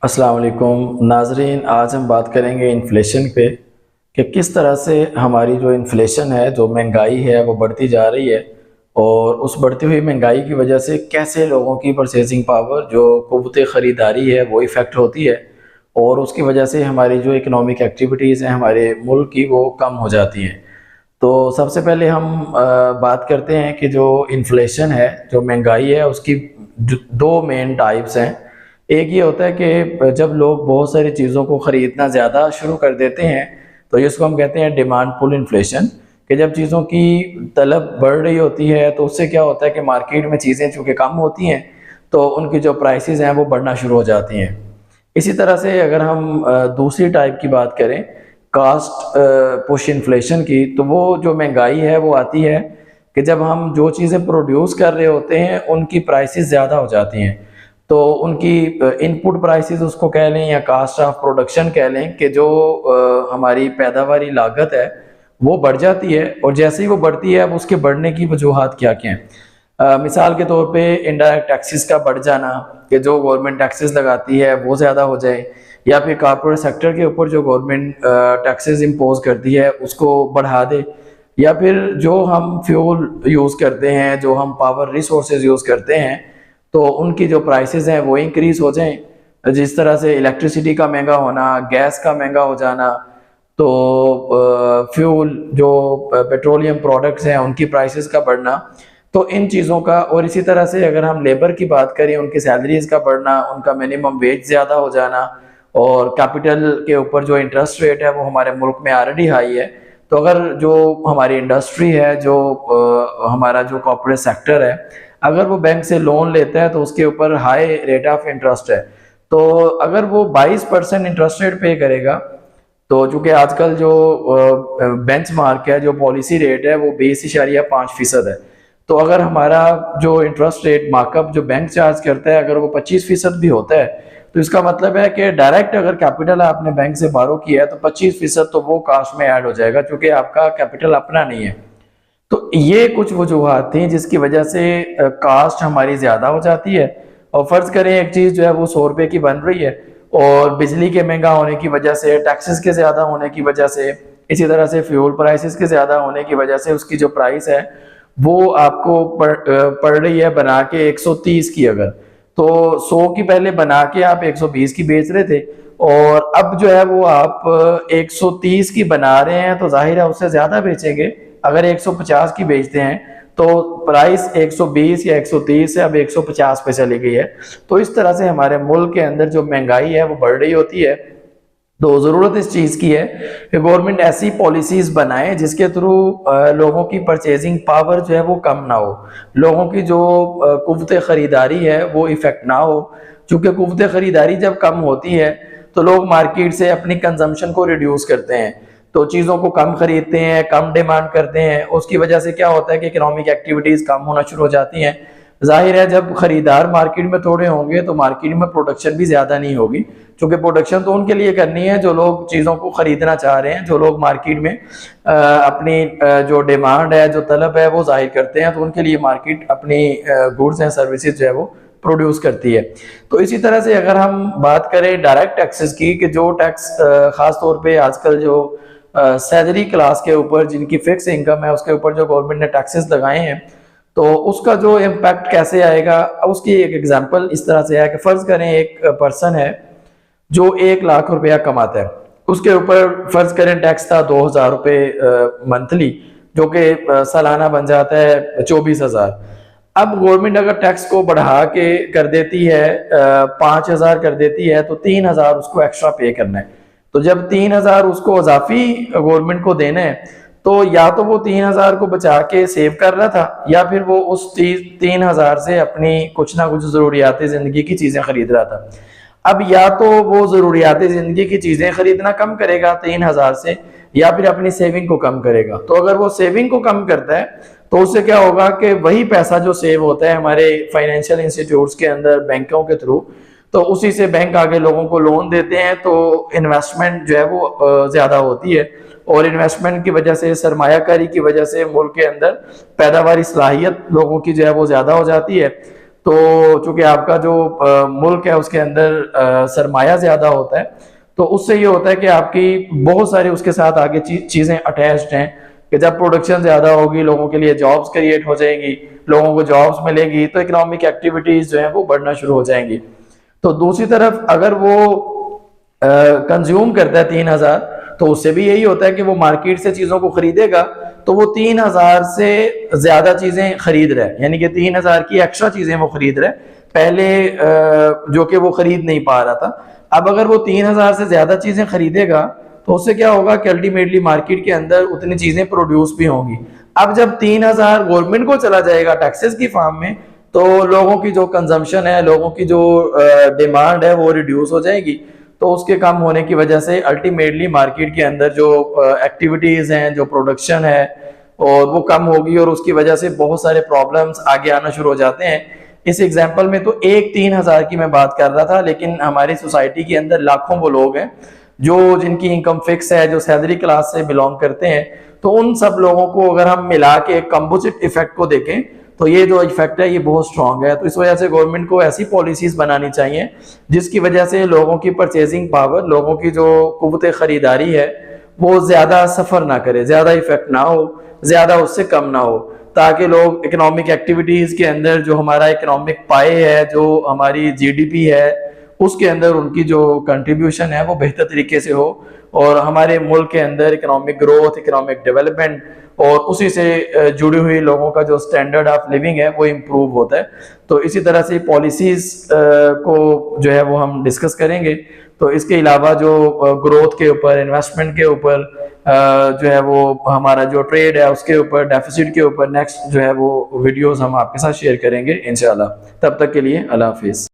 अस्सलाम वालेकुम नाजरीन, आज हम बात करेंगे इन्फ्लेशन पे कि किस तरह से हमारी जो इन्फ्लेशन है, जो महंगाई है वो बढ़ती जा रही है और उस बढ़ती हुई महंगाई की वजह से कैसे लोगों की परचेजिंग पावर, जो क़ुव्वत ख़रीदारी है, वो इफ़ेक्ट होती है और उसकी वजह से हमारी जो इकनॉमिक एक्टिविटीज़ हैं हमारे मुल्क की, वो कम हो जाती हैं। तो सबसे पहले हम बात करते हैं कि जो इन्फ्लेशन है, जो महंगाई है, उसकी दो मेन टाइप्स हैं। एक ये होता है कि जब लोग बहुत सारी चीज़ों को ख़रीदना ज़्यादा शुरू कर देते हैं, तो इसको हम कहते हैं डिमांड पुल इन्फ्लेशन। कि जब चीज़ों की तलब बढ़ रही होती है तो उससे क्या होता है कि मार्केट में चीज़ें चूँकि कम होती हैं तो उनकी जो प्राइसेस हैं वो बढ़ना शुरू हो जाती हैं। इसी तरह से अगर हम दूसरी टाइप की बात करें, कास्ट पुश इन्फ्लेशन की, तो वो जो महंगाई है वो आती है कि जब हम जो चीज़ें प्रोड्यूस कर रहे होते हैं उनकी प्राइसेस ज़्यादा हो जाती हैं। तो उनकी इनपुट प्राइसेस उसको कह लें या कास्ट ऑफ प्रोडक्शन कह लें, कि जो हमारी पैदावारी लागत है वो बढ़ जाती है। और जैसे ही वो बढ़ती है, अब उसके बढ़ने की वजूहात क्या क्या हैं। मिसाल के तौर पे इनडायरेक्ट टैक्सेस का बढ़ जाना, कि जो गवर्नमेंट टैक्सेस लगाती है वो ज़्यादा हो जाए, या फिर कॉर्पोरेट सेक्टर के ऊपर जो गवर्नमेंट टैक्सेस इम्पोज करती है उसको बढ़ा दे, या फिर जो हम फ्यूल यूज़ करते हैं, जो हम पावर रिसोर्सेज यूज़ करते हैं, तो उनकी जो प्राइसेस हैं वो इंक्रीज़ हो जाएं। जिस तरह से इलेक्ट्रिसिटी का महंगा होना, गैस का महंगा हो जाना, तो फ्यूल जो पेट्रोलियम प्रोडक्ट्स हैं उनकी प्राइसेस का बढ़ना, तो इन चीज़ों का। और इसी तरह से अगर हम लेबर की बात करें, उनकी सैलरीज़ का बढ़ना, उनका मिनिमम वेज ज़्यादा हो जाना, और कैपिटल के ऊपर जो इंटरेस्ट रेट है वो हमारे मुल्क में ऑलरेडी हाई है। तो अगर जो हमारी इंडस्ट्री है, जो हमारा जो कॉर्पोरेट सेक्टर है, अगर वो बैंक से लोन लेता है तो उसके ऊपर हाई रेट ऑफ इंटरेस्ट है। तो अगर वो 22% इंटरेस्ट रेट पे करेगा, तो चूंकि आजकल जो बेंचमार्क है, जो पॉलिसी रेट है, वो 20.5% है। तो अगर हमारा जो इंटरेस्ट रेट मार्कअप जो बैंक चार्ज करता है, अगर वो 25% भी होता है, तो इसका मतलब है कि डायरेक्ट अगर कैपिटल आपने बैंक से बारो किया है तो 25% तो वो कास्ट में ऐड हो जाएगा, क्योंकि आपका कैपिटल अपना नहीं है। तो ये कुछ वजूहात थी जिसकी वजह से कास्ट हमारी ज़्यादा हो जाती है। और फ़र्ज़ करें एक चीज़ जो है वो 100 रुपये की बन रही है, और बिजली के महंगा होने की वजह से, टैक्सेस के ज़्यादा होने की वजह से, इसी तरह से फ्यूल प्राइसेस के ज़्यादा होने की वजह से उसकी जो प्राइस है वो आपको पड़ रही है बना के 130 की। अगर तो 100 की पहले बना के आप 120 की बेच रहे थे, और अब जो है वो आप 130 की बना रहे हैं, तो जाहिर है उससे ज़्यादा बेचेंगे। अगर 150 की बेचते हैं तो प्राइस 120 या 130 से अब 150 पे चली गई है। तो इस तरह से हमारे मुल्क के अंदर जो महंगाई है वो बढ़ रही होती है। तो ज़रूरत इस चीज़ की है कि गवर्नमेंट ऐसी पॉलिसीज़ बनाए जिसके थ्रू लोगों की परचेजिंग पावर जो है वो कम ना हो, लोगों की जो क़ुव्वत ख़रीदारी है वो इफ़ेक्ट ना हो। चूँकि क़ुव्वत ख़रीदारी जब कम होती है तो लोग मार्केट से अपनी कंजम्पशन को रिड्यूस करते हैं, तो चीज़ों को कम खरीदते हैं, कम डिमांड करते हैं। उसकी वजह से क्या होता है कि इकोनॉमिक एक्टिविटीज़ कम होना शुरू हो जाती हैं। जाहिर है जब खरीदार मार्केट में थोड़े होंगे तो मार्केट में प्रोडक्शन भी ज़्यादा नहीं होगी, क्योंकि प्रोडक्शन तो उनके लिए करनी है जो लोग चीज़ों को ख़रीदना चाह रहे हैं, जो लोग मार्केट में अपनी जो डिमांड है, जो तलब है वो जाहिर करते हैं, तो उनके लिए मार्केट अपनी गुड्स एंड सर्विसेज जो है वो प्रोड्यूस करती है। तो इसी तरह से अगर हम बात करें डायरेक्ट टैक्सेस की, कि जो टैक्स ख़ास तौर पे आजकल जो सैलरी क्लास के ऊपर, जिनकी फिक्स इनकम है, उसके ऊपर जो गवर्नमेंट ने टैक्सेस लगाए हैं, तो उसका जो इम्पैक्ट कैसे आएगा। उसकी एक एग्जांपल इस तरह से है कि फ़र्ज़ करें एक पर्सन है जो 1 लाख रुपया कमाता है, उसके ऊपर फ़र्ज़ करें टैक्स था 2000 रुपये मंथली, जो कि सालाना बन जाता है 24,000। अब गवर्नमेंट अगर टैक्स को बढ़ा के कर देती है, 5000 कर देती है, तो 3000 उसको एक्स्ट्रा पे करना है। तो जब 3000 उसको इजाफी गवर्नमेंट को देना है, तो या तो वो 3000 को बचा के सेव कर रहा था, या फिर वो उस 3000 से अपनी कुछ ना कुछ ज़रूरियात ज़िंदगी की चीज़ें खरीद रहा था। अब या तो वो ज़रूरियात ज़िंदगी की चीज़ें खरीदना कम करेगा 3000 से, या फिर अपनी सेविंग को कम करेगा। तो अगर वो सेविंग को कम करता है तो उससे क्या होगा कि वही पैसा जो सेव होता है हमारे फाइनेंशियल इंस्टीट्यूट्स के अंदर, बैंकों के थ्रू, तो उसी से बैंक आगे लोगों को लोन देते हैं, तो इन्वेस्टमेंट जो है वो ज़्यादा होती है। और इन्वेस्टमेंट की वजह से, सरमायाकारी की वजह से मुल्क के अंदर पैदावारी सलाहियत लोगों की जो है वो ज़्यादा हो जाती है। तो चूंकि आपका जो मुल्क है उसके अंदर सरमाया ज़्यादा होता है, तो उससे ये होता है कि आपकी बहुत सारी उसके साथ आगे चीज़ें अटैच्ड हैं कि जब प्रोडक्शन ज़्यादा होगी, लोगों के लिए जॉब्स क्रिएट हो जाएंगी, लोगों को जॉब्स मिलेगी, तो इकोनॉमिक एक्टिविटीज़ जो हैं वो बढ़ना शुरू हो जाएंगी। तो दूसरी तरफ अगर वो कंज्यूम करता है 3,000, तो उससे भी यही होता है कि वो मार्केट से चीज़ों को खरीदेगा, तो वो 3,000 से ज़्यादा चीज़ें खरीद रहा है, यानी कि 3,000 की एक्स्ट्रा चीज़ें वो खरीद रहा है पहले, जो कि वो खरीद नहीं पा रहा था। अब अगर वो 3,000 से ज़्यादा चीज़ें खरीदेगा, तो उससे क्या होगा कि अल्टीमेटली मार्केट के अंदर उतनी चीज़ें प्रोड्यूस भी होंगी। अब जब 3,000 गवर्नमेंट को चला जाएगा टैक्सेस की फॉर्म में, तो लोगों की जो कंजम्पशन है, लोगों की जो डिमांड है वो रिड्यूस हो जाएगी। तो उसके कम होने की वजह से अल्टीमेटली मार्केट के अंदर जो एक्टिविटीज़ हैं, जो प्रोडक्शन है, और वो कम होगी, और उसकी वजह से बहुत सारे प्रॉब्लम्स आगे आना शुरू हो जाते हैं। इस एग्जाम्पल में तो एक 3,000 की मैं बात कर रहा था, लेकिन हमारी सोसाइटी के अंदर लाखों वो लोग हैं जो जिनकी इनकम फिक्स है, जो सैलरी क्लास से बिलोंग करते हैं। तो उन सब लोगों को अगर हम मिला के कंपोजिट इफेक्ट को देखें, तो ये जो इफेक्ट है ये बहुत स्ट्रांग है। तो इस वजह से गवर्नमेंट को ऐसी पॉलिसीज बनानी चाहिए जिसकी वजह से लोगों की परचेजिंग पावर, लोगों की जो कुव्वत खरीदारी है, वो ज्यादा सफर ना करे, ज्यादा इफेक्ट ना हो, ज्यादा उससे कम ना हो, ताकि लोग इकोनॉमिक एक्टिविटीज के अंदर जो हमारा इकोनॉमिक पाए है, जो हमारी जीडीपी है, उसके अंदर उनकी जो कंट्रीब्यूशन है वो बेहतर तरीके से हो, और हमारे मुल्क के अंदर इकोनॉमिक ग्रोथ, इकोनॉमिक डेवलपमेंट और उसी से जुड़ी हुई लोगों का जो स्टैंडर्ड ऑफ लिविंग है वो इम्प्रूव होता है। तो इसी तरह से पॉलिसीज को जो है वो हम डिस्कस करेंगे। तो इसके अलावा जो ग्रोथ के ऊपर, इन्वेस्टमेंट के ऊपर, जो है वो हमारा जो ट्रेड है उसके ऊपर, डेफिसिट के ऊपर नेक्स्ट जो है वो वीडियोस हम आपके साथ शेयर करेंगे इंशाल्लाह। तब तक के लिए अल्लाह हाफिज़।